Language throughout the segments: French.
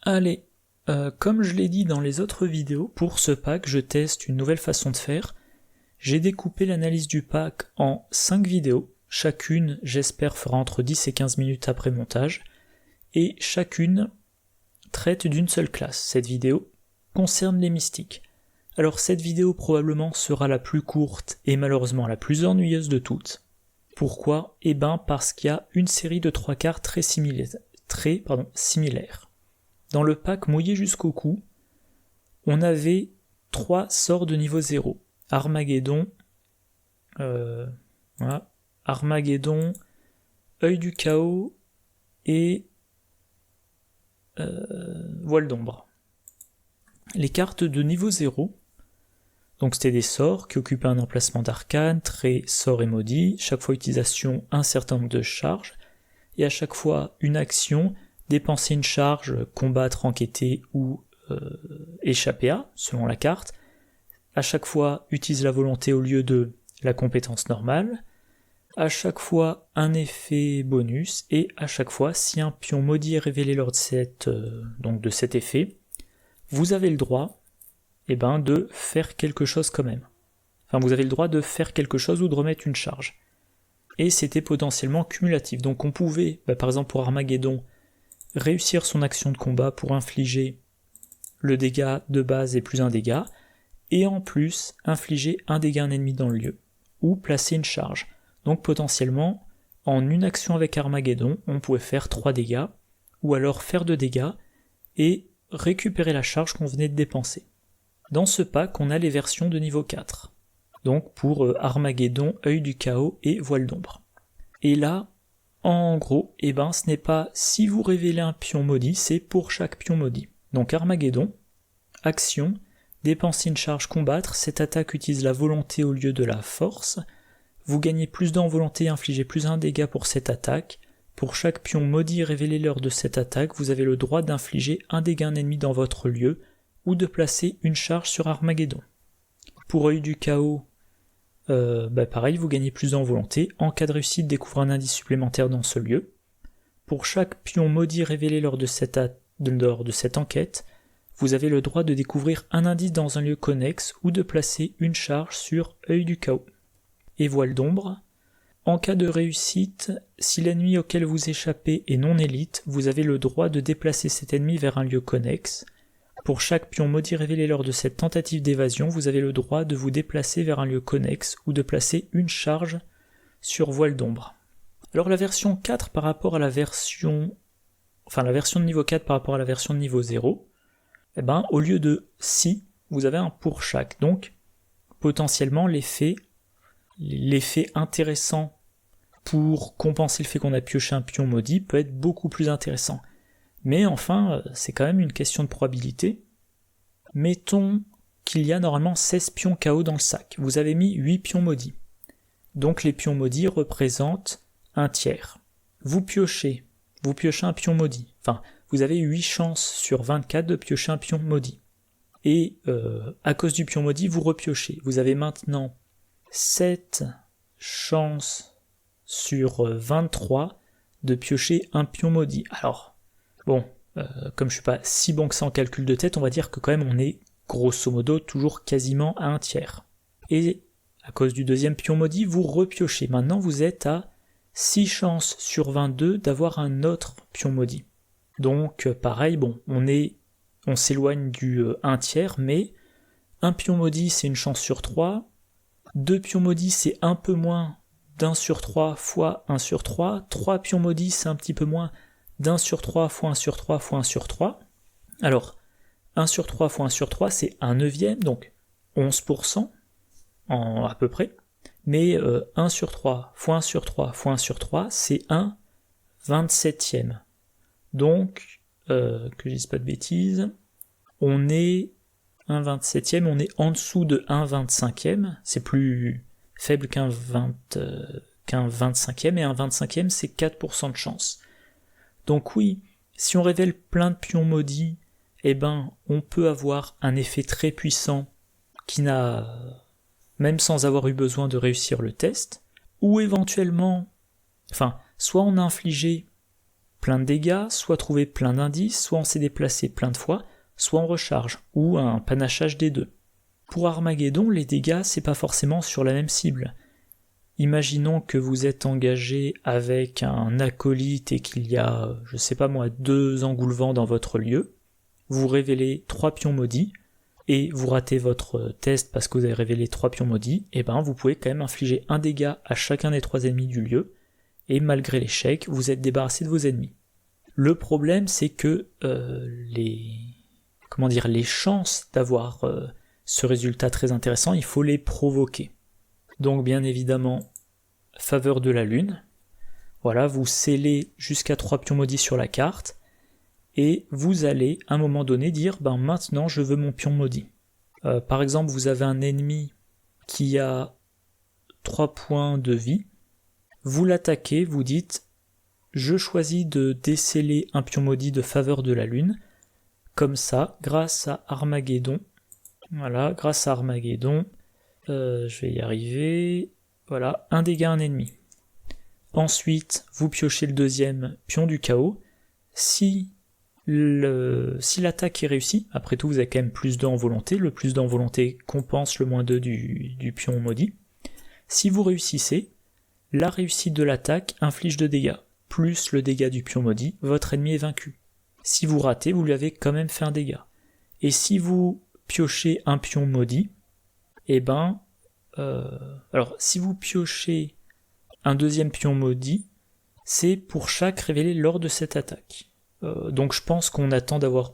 Allez, comme je l'ai dit dans les autres vidéos, pour ce pack, je teste une nouvelle façon de faire. J'ai découpé l'analyse du pack en 5 vidéos. Chacune, j'espère, fera entre 10 et 15 minutes après montage. Et chacune traite d'une seule classe. Cette vidéo concerne les mystiques. Alors cette vidéo probablement sera la plus courte et malheureusement la plus ennuyeuse de toutes. Pourquoi ? Eh ben parce qu'il y a une série de 3 cartes très similaires. Dans le pack mouillé jusqu'au cou, on avait 3 sorts de niveau 0. Armageddon, Armageddon, Œil du Chaos et Voile d'ombre. Les cartes de niveau 0, donc c'était des sorts qui occupaient un emplacement d'arcane, trait, sort et maudit, chaque fois utilisation un certain nombre de charges, et à chaque fois une action, dépenser une charge, combattre, enquêter ou échapper à, selon la carte. À chaque fois, utilise la volonté au lieu de la compétence normale. À chaque fois, un effet bonus. Et à chaque fois, si un pion maudit est révélé lors de cet effet, vous avez le droit de faire quelque chose quand même. Enfin, vous avez le droit de faire quelque chose ou de remettre une charge. Et c'était potentiellement cumulatif. Donc on pouvait, par exemple pour Armageddon, réussir son action de combat pour infliger le dégât de base et plus un dégât, et en plus infliger un dégât à un ennemi dans le lieu, ou placer une charge. Donc potentiellement, en une action avec Armageddon, on pouvait faire 3 dégâts, ou alors faire 2 dégâts, et récupérer la charge qu'on venait de dépenser. Dans ce pack, on a les versions de niveau 4. Donc pour Armageddon, Œil du Chaos et Voile d'ombre. Et là, en gros, ce n'est pas si vous révélez un pion maudit, c'est pour chaque pion maudit. Donc Armageddon, action, dépenser une charge combattre, cette attaque utilise la volonté au lieu de la force, vous gagnez plus d'en volonté et infligez plus un dégât pour cette attaque, pour chaque pion maudit révélé lors de cette attaque, vous avez le droit d'infliger un dégât à un ennemi dans votre lieu, ou de placer une charge sur Armageddon. Pour Œil du Chaos, pareil, vous gagnez plus d'en volonté, en cas de réussite, découvrez un indice supplémentaire dans ce lieu. Pour chaque pion maudit révélé lors de cette enquête, vous avez le droit de découvrir un indice dans un lieu connexe ou de placer une charge sur Œil du Chaos. Et Voile d'ombre, en cas de réussite, si l'ennemi auquel vous échappez est non élite, vous avez le droit de déplacer cet ennemi vers un lieu connexe. Pour chaque pion maudit révélé lors de cette tentative d'évasion, vous avez le droit de vous déplacer vers un lieu connexe ou de placer une charge sur Voile d'ombre. Alors la version 4 par rapport à la version de niveau 4 par rapport à la version de niveau 0, au lieu de si, vous avez un pour chaque. Donc, potentiellement, l'effet intéressant pour compenser le fait qu'on a pioché un pion maudit peut être beaucoup plus intéressant. Mais enfin, c'est quand même une question de probabilité. Mettons qu'il y a normalement 16 pions KO dans le sac. Vous avez mis 8 pions maudits. Donc les pions maudits représentent un tiers. Vous piochez un pion maudit. Enfin, vous avez 8 chances sur 24 de piocher un pion maudit. Et à cause du pion maudit, vous repiochez. Vous avez maintenant 7 chances sur 23 de piocher un pion maudit. Alors, comme je suis pas si bon que ça en calcul de tête, on va dire que quand même on est grosso modo toujours quasiment à un tiers. Et à cause du deuxième pion maudit, vous repiochez. Maintenant vous êtes à 6 chances sur 22 d'avoir un autre pion maudit. Donc pareil, on s'éloigne du 1 tiers, mais un pion maudit c'est une chance sur 3, 2 pions maudits c'est un peu moins d'1 sur 3 fois 1 sur 3, 3 pions maudits c'est un petit peu moins d'1 sur 3 fois 1 sur 3 fois 1 sur 3. Alors, 1 sur 3 fois 1 sur 3, c'est 1 neuvième, donc 11% à peu près. Mais 1 sur 3 fois 1 sur 3 fois 1 sur 3, c'est 1 27e. Donc, que je dise pas de bêtises, on est 1 27e, on est en dessous de 1 25e, c'est plus faible qu'un 25e, et un 25e, c'est 4% de chance. Donc oui, si on révèle plein de pions maudits, on peut avoir un effet très puissant qui n'a, même sans avoir eu besoin de réussir le test, ou éventuellement, soit on a infligé plein de dégâts, soit trouver plein d'indices, soit on s'est déplacé plein de fois, soit on recharge, ou un panachage des deux. Pour Armageddon, les dégâts, c'est pas forcément sur la même cible. Imaginons que vous êtes engagé avec un acolyte et qu'il y a, je sais pas moi, 2 engoulevents dans votre lieu. Vous révélez 3 pions maudits, et vous ratez votre test parce que vous avez révélé 3 pions maudits, et ben vous pouvez quand même infliger un dégât à chacun des 3 ennemis du lieu, et malgré l'échec, vous êtes débarrassé de vos ennemis. Le problème, c'est que les chances d'avoir ce résultat très intéressant, il faut les provoquer. Donc bien évidemment, faveur de la lune, voilà, vous scellez jusqu'à 3 pions maudits sur la carte, et vous allez à un moment donné dire, maintenant je veux mon pion maudit. Par exemple, vous avez un ennemi qui a 3 points de vie, vous l'attaquez, vous dites je choisis de déceler un pion maudit de faveur de la lune, comme ça, grâce à Armageddon, je vais y arriver, voilà, un dégât à un ennemi. Ensuite, vous piochez le deuxième pion du chaos, si l'attaque est réussie, après tout vous avez quand même plus 2 en volonté, le plus 2 en volonté compense le moins 2 du pion maudit. Si vous réussissez, la réussite de l'attaque inflige 2 dégâts, plus le dégât du pion maudit, votre ennemi est vaincu. Si vous ratez, vous lui avez quand même fait un dégât. Et si vous piochez un pion maudit, alors si vous piochez un deuxième pion maudit, c'est pour chaque révélé lors de cette attaque. Donc je pense qu'on attend d'avoir,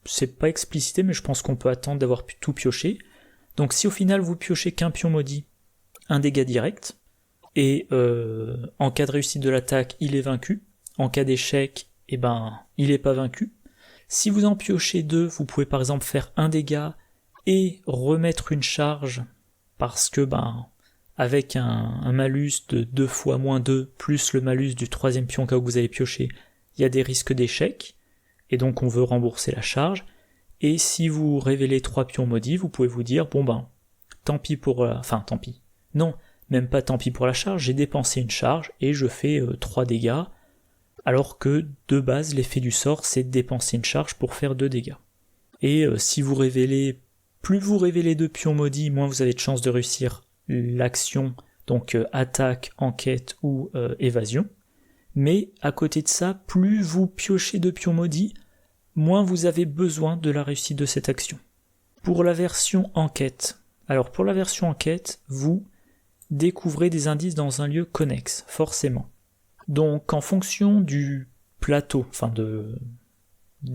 c'est pas explicité, mais je pense qu'on peut attendre d'avoir tout pioché. Donc si au final vous piochez qu'un pion maudit, un dégât direct, et en cas de réussite de l'attaque, il est vaincu. En cas d'échec, il est pas vaincu. Si vous en piochez 2, vous pouvez par exemple faire un dégât et remettre une charge, parce que avec un malus de 2 fois moins 2, plus le malus du 3e pion cas où vous avez pioché, il y a des risques d'échec, et donc on veut rembourser la charge. Et si vous révélez 3 pions maudits, vous pouvez vous dire, tant pis pour... tant pis. Non, même pas tant pis pour la charge, j'ai dépensé une charge et je fais 3 dégâts, alors que de base l'effet du sort c'est de dépenser une charge pour faire 2 dégâts. Et si vous révélez, plus vous révélez de pions maudits, moins vous avez de chances de réussir l'action, donc attaque, enquête ou évasion. Mais à côté de ça, plus vous piochez de pions maudits, moins vous avez besoin de la réussite de cette action. Pour la version enquête, vous découvrez des indices dans un lieu connexe, forcément. Donc en fonction du plateau, de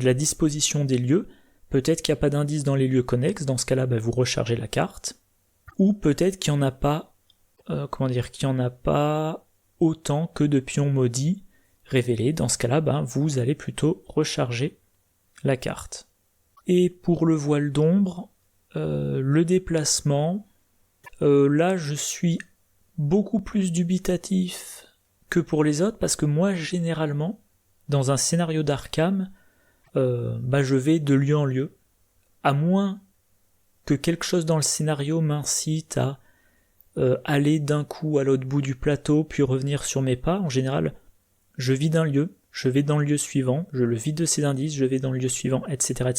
la disposition des lieux, peut-être qu'il n'y a pas d'indices dans les lieux connexes, dans ce cas-là vous rechargez la carte, ou peut-être qu'il n'y en a pas, autant que de pions maudits révélés, dans ce cas-là vous allez plutôt recharger la carte. Et pour le voile d'ombre, le déplacement, là je suis beaucoup plus dubitatif que pour les autres, parce que moi généralement dans un scénario d'Arkham je vais de lieu en lieu, à moins que quelque chose dans le scénario m'incite à aller d'un coup à l'autre bout du plateau puis revenir sur mes pas. En général je vis d'un lieu, je vais dans le lieu suivant, je le vide de ses indices, je vais dans le lieu suivant, etc.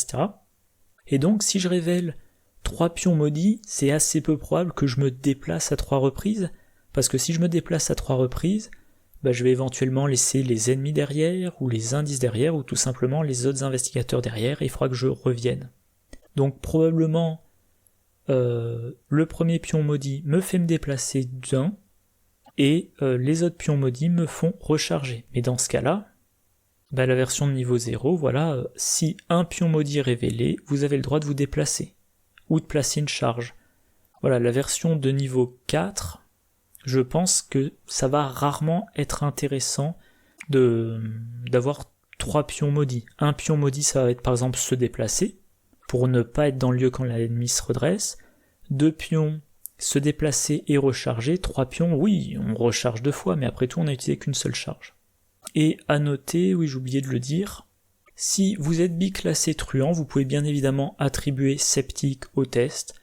Et donc si je révèle 3 pions maudits, c'est assez peu probable que je me déplace à 3 reprises, parce que si je me déplace à 3 reprises, je vais éventuellement laisser les ennemis derrière, ou les indices derrière, ou tout simplement les autres investigateurs derrière, et il faudra que je revienne. Donc probablement, le premier pion maudit me fait me déplacer d'un, et les autres pions maudits me font recharger. Mais dans ce cas-là, la version de niveau 0, si un pion maudit est révélé, vous avez le droit de vous déplacer, ou de placer une charge. Voilà, la version de niveau 4, je pense que ça va rarement être intéressant d'avoir 3 pions maudits. Un pion maudit, ça va être par exemple se déplacer, pour ne pas être dans le lieu quand l'ennemi se redresse. 2 pions, se déplacer et recharger. 3 pions, oui, on recharge 2 fois, mais après tout, on n'a utilisé qu'une seule charge. Et à noter, oui, j'ai oublié de le dire, si vous êtes biclassé truand, vous pouvez bien évidemment attribuer sceptique au test,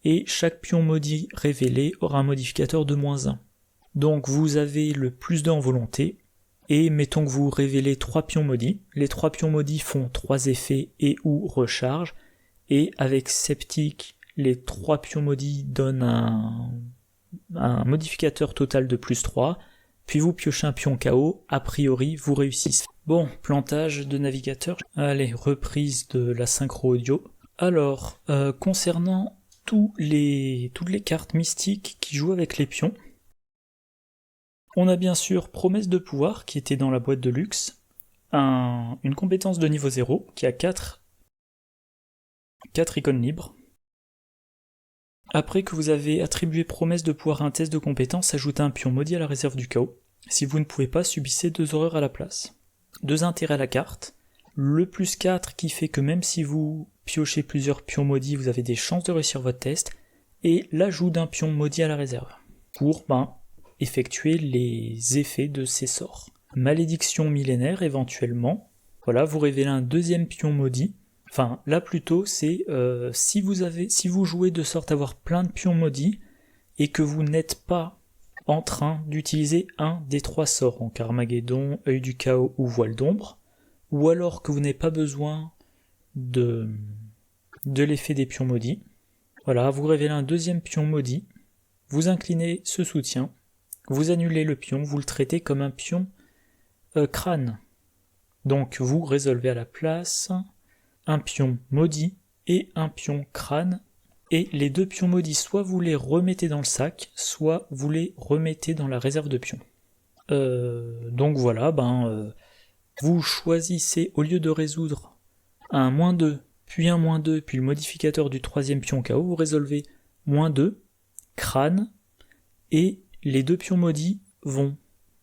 et chaque pion maudit révélé aura un modificateur de -1. Donc vous avez le +2 en volonté, et mettons que vous révélez 3 pions maudits. Les 3 pions maudits font 3 effets et ou recharge, et avec Sceptique, les 3 pions maudits donnent un modificateur total de plus 3, puis vous piochez un pion KO, a priori vous réussissez. Bon, plantage de navigateur. Allez, reprise de la synchro audio. Alors, concernant toutes les cartes mystiques qui jouent avec les pions, on a bien sûr Promesse de pouvoir qui était dans la boîte de luxe, une compétence de niveau 0 qui a 4 icônes libres. Après que vous avez attribué Promesse de pouvoir à un test de compétence, ajoutez un pion maudit à la réserve du chaos. Si vous ne pouvez pas, subissez 2 horreurs à la place. 2 intérêts à la carte. Le plus 4 qui fait que même si vous piochez plusieurs pions maudits, vous avez des chances de réussir votre test. Et l'ajout d'un pion maudit à la réserve. Pour, effectuer les effets de ces sorts. Malédiction millénaire éventuellement. Voilà, vous révélez un 2e pion maudit. Enfin, là plutôt, c'est si vous jouez de sorte à avoir plein de pions maudits et que vous n'êtes pas en train d'utiliser un des 3 sorts, donc Armageddon, Œil du Chaos ou Voile d'Ombre, ou alors que vous n'avez pas besoin de l'effet des pions maudits. Voilà, vous révélez un 2e pion maudit, vous inclinez ce soutien, vous annulez le pion, vous le traitez comme un pion crâne. Donc vous résolvez à la place un pion maudit et un pion crâne, et les 2 pions maudits, soit vous les remettez dans le sac, soit vous les remettez dans la réserve de pions. Donc voilà, vous choisissez, au lieu de résoudre un -2, puis un -2, puis le modificateur du 3e pion KO, vous résolvez -2, crâne, et les 2 pions maudits vont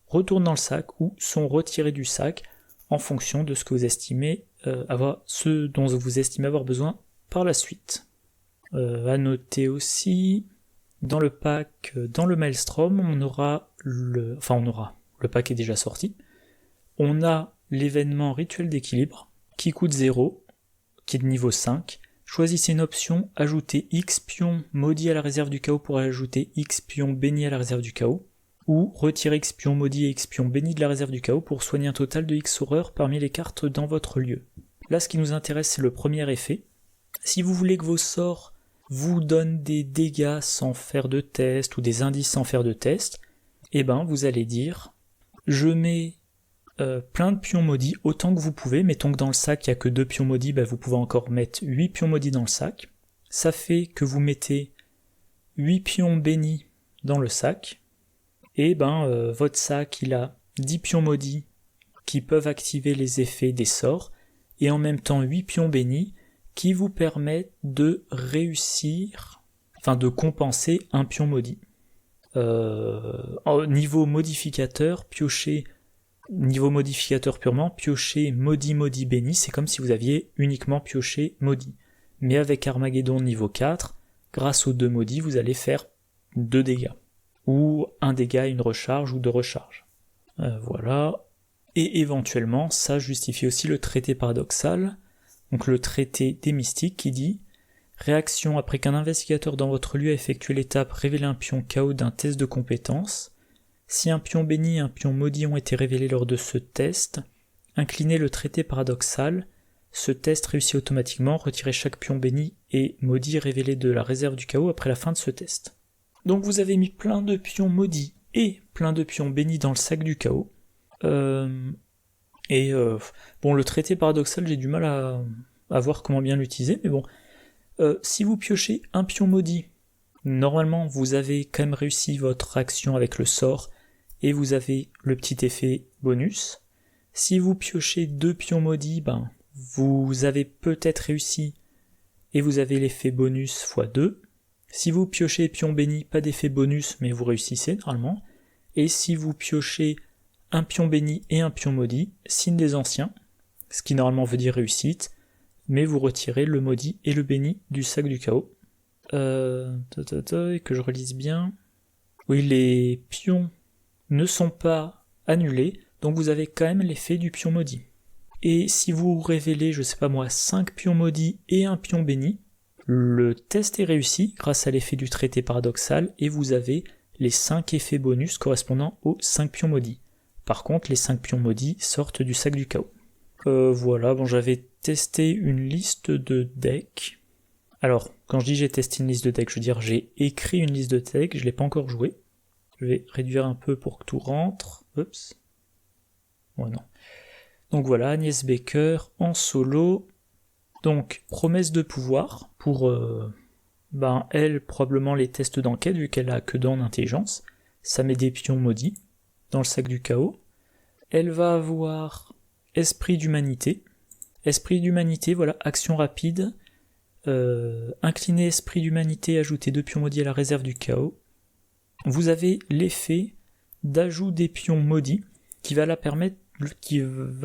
retourner dans le sac ou sont retirés du sac en fonction de ce que vous estimez ce dont vous estimez avoir besoin par la suite. À noter aussi, dans le pack, dans le Maelstrom, le pack est déjà sorti, on a l'événement Rituel d'équilibre, qui coûte 0, qui est de niveau 5. Choisissez une option, ajoutez X pions maudits à la réserve du chaos pour ajouter X pions bénis à la réserve du chaos, ou retirez X pions maudits et X pions bénis de la réserve du chaos pour soigner un total de X horreurs parmi les cartes dans votre lieu. Là, ce qui nous intéresse, c'est le premier effet. Si vous voulez que vos sorts vous donnent des dégâts sans faire de test ou des indices sans faire de test, vous allez dire je mets plein de pions maudits autant que vous pouvez. Mettons que dans le sac il n'y a que 2 pions maudits, vous pouvez encore mettre 8 pions maudits dans le sac. Ça fait que vous mettez 8 pions bénis dans le sac, et votre sac il a 10 pions maudits qui peuvent activer les effets des sorts, et en même temps 8 pions bénis qui vous permettent de réussir, de compenser un pion maudit. Niveau modificateur, niveau modificateur purement, piocher maudit béni, c'est comme si vous aviez uniquement pioché maudit. Mais avec Armageddon niveau 4, grâce aux 2 maudits, vous allez faire 2 dégâts. Ou 1 dégât, une recharge ou 2 recharges. Voilà. Et éventuellement, ça justifie aussi le traité paradoxal, donc le traité des mystiques qui dit « Réaction après qu'un investigateur dans votre lieu a effectué l'étape révéler un pion KO d'un test de compétence. Si un pion béni et un pion maudit ont été révélés lors de ce test, inclinez le traité paradoxal. Ce test réussit automatiquement, retirez chaque pion béni et maudit révélé de la réserve du chaos après la fin de ce test. » Donc vous avez mis plein de pions maudits et plein de pions bénis dans le sac du chaos. Le traité paradoxal, j'ai du mal à voir comment bien l'utiliser, mais bon. Si vous piochez un pion maudit, normalement vous avez quand même réussi votre action avec le sort, et vous avez le petit effet bonus. Si vous piochez 2 pions maudits, vous avez peut-être réussi, et vous avez l'effet bonus x2. Si vous piochez pion béni, pas d'effet bonus, mais vous réussissez normalement. Et si vous piochez un pion béni et un pion maudit, signe des anciens, ce qui normalement veut dire réussite, mais vous retirez le maudit et le béni du sac du chaos. Que je relise bien. Oui, les pions ne sont pas annulés, donc vous avez quand même l'effet du pion maudit. Et si vous révélez, 5 pions maudits et un pion béni, le test est réussi grâce à l'effet du traité paradoxal, et vous avez les 5 effets bonus correspondant aux 5 pions maudits. Par contre, les 5 pions maudits sortent du sac du chaos. Voilà, bon, j'avais testé une liste de decks. Alors, quand je dis j'ai testé une liste de decks, je veux dire j'ai écrit une liste de decks, je l'ai pas encore joué. Je vais réduire un peu pour que tout rentre. Oups. Ouais, non. Donc voilà, Agnès Baker en solo. Donc, promesse de pouvoir pour elle, probablement les tests d'enquête, vu qu'elle a que dans l'intelligence. Ça met des pions maudits dans le sac du chaos. Elle va avoir esprit d'humanité. Esprit d'humanité, voilà, action rapide. Incliner esprit d'humanité, ajouter 2 pions maudits à la réserve du chaos. Vous avez l'effet d'ajout des pions maudits qui va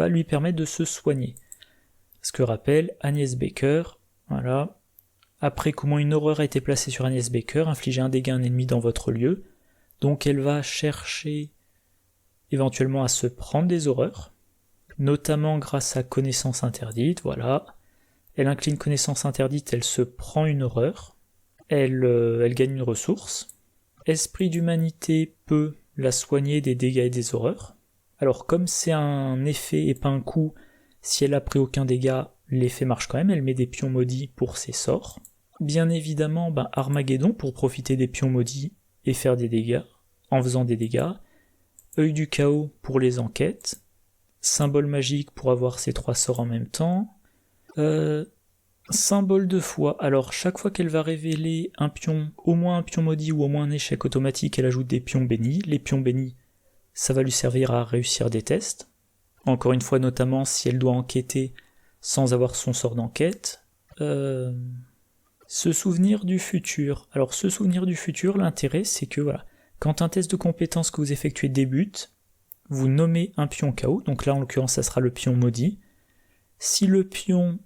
lui permettre de se soigner. Ce que rappelle Agnès Baker, voilà. Après comment une horreur a été placée sur Agnès Baker, infligez un dégât à un ennemi dans votre lieu. Donc elle va chercher éventuellement à se prendre des horreurs, notamment grâce à connaissance interdite, voilà. Elle incline connaissance interdite, elle se prend une horreur, elle gagne une ressource. Esprit d'humanité peut la soigner des dégâts et des horreurs. Alors comme c'est un effet et pas un coup, si elle a pris aucun dégât, l'effet marche quand même, elle met des pions maudits pour ses sorts. Bien évidemment, Armageddon pour profiter des pions maudits et faire des dégâts, en faisant des dégâts. Œil du chaos pour les enquêtes. Symbole magique pour avoir ces 3 sorts en même temps. Symbole de foi, alors chaque fois qu'elle va révéler un pion, au moins un pion maudit ou au moins un échec automatique, elle ajoute des pions bénis. Les pions bénis, ça va lui servir à réussir des tests. Encore une fois, notamment si elle doit enquêter sans avoir son sort d'enquête. Se souvenir du futur. Alors se souvenir du futur, l'intérêt c'est que voilà, quand un test de compétence que vous effectuez débute, vous nommez un pion chaos, donc là en l'occurrence ça sera le pion maudit. Si le pion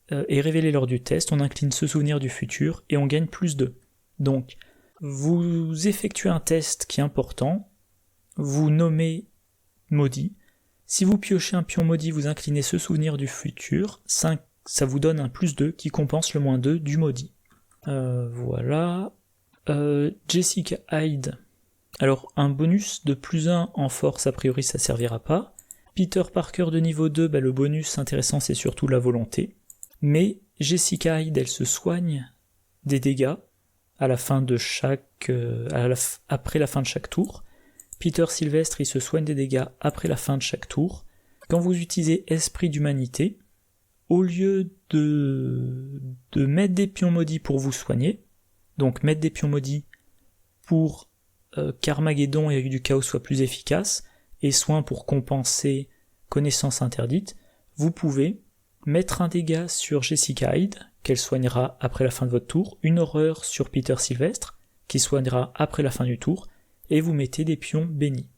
est révélé lors du test, on incline se souvenir du futur et on gagne plus 2. Donc vous effectuez un test qui est important, vous nommez maudit. Si vous piochez un pion maudit, vous inclinez se souvenir du futur, ça vous donne un plus 2 qui compense le moins 2 du maudit. Voilà. Jessica Hyde. Alors, un bonus de plus 1 en force, a priori, ça servira pas. Peter Parker de niveau 2, le bonus intéressant, c'est surtout la volonté. Mais Jessica Hyde, elle se soigne des dégâts à la fin de après la fin de chaque tour. Peter Sylvestre, il se soigne des dégâts après la fin de chaque tour. Quand vous utilisez Esprit d'humanité, au lieu de mettre des pions maudits pour vous soigner, donc mettre des pions maudits pour qu'Armageddon et Œil du Chaos soient plus efficaces, et soin pour compenser connaissance interdite, vous pouvez mettre un dégât sur Jessica Hyde, qu'elle soignera après la fin de votre tour, une horreur sur Peter Sylvestre, qui soignera après la fin du tour, et vous mettez des pions bénis,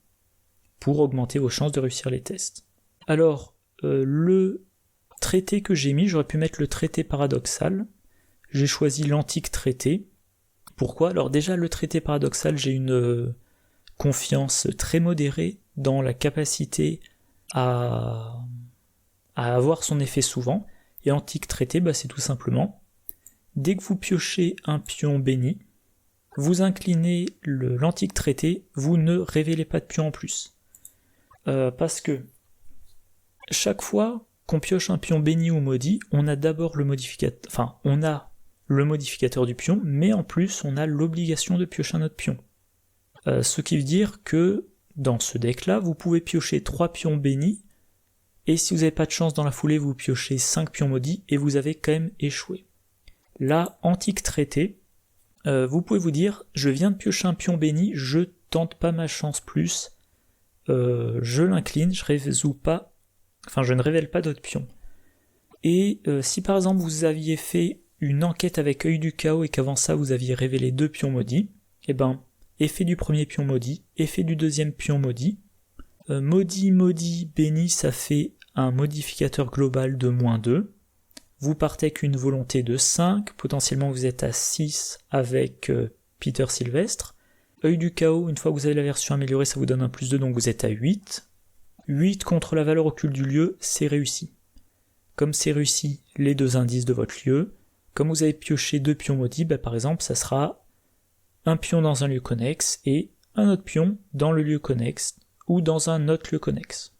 pour augmenter vos chances de réussir les tests. Alors, le traité que j'ai mis, j'aurais pu mettre le traité paradoxal, j'ai choisi l'antique traité. Pourquoi ? Alors déjà, le traité paradoxal, j'ai une confiance très modérée dans la capacité à avoir son effet souvent, et antique traité, c'est tout simplement, dès que vous piochez un pion béni, vous inclinez l'antique traité, vous ne révélez pas de pion en plus. Parce que chaque fois qu'on pioche un pion béni ou maudit, on a d'abord le modificateur, on a le modificateur du pion, mais en plus on a l'obligation de piocher un autre pion. Ce qui veut dire que dans ce deck-là, vous pouvez piocher 3 pions bénis, et si vous n'avez pas de chance dans la foulée, vous piochez 5 pions maudits, et vous avez quand même échoué. Là, antique traité, vous pouvez vous dire, je viens de piocher un pion béni, je tente pas ma chance plus, je l'incline, je ne révèle pas d'autres pions. Et si par exemple vous aviez fait une enquête avec Œil du Chaos et qu'avant ça vous aviez révélé 2 pions maudits, effet du premier pion maudit, effet du deuxième pion maudit, maudit, béni, ça fait un modificateur global de -2, vous partez avec une volonté de 5, potentiellement vous êtes à 6 avec Peter Sylvestre. Œil du Chaos, une fois que vous avez la version améliorée, ça vous donne un +2, donc vous êtes à 8. 8 contre la valeur occulte du lieu, c'est réussi. Comme c'est réussi, les 2 indices de votre lieu. Comme vous avez pioché 2 pions maudits, par exemple, ça sera un pion dans un lieu connexe et un autre pion dans le lieu connexe ou dans un autre lieu connexe.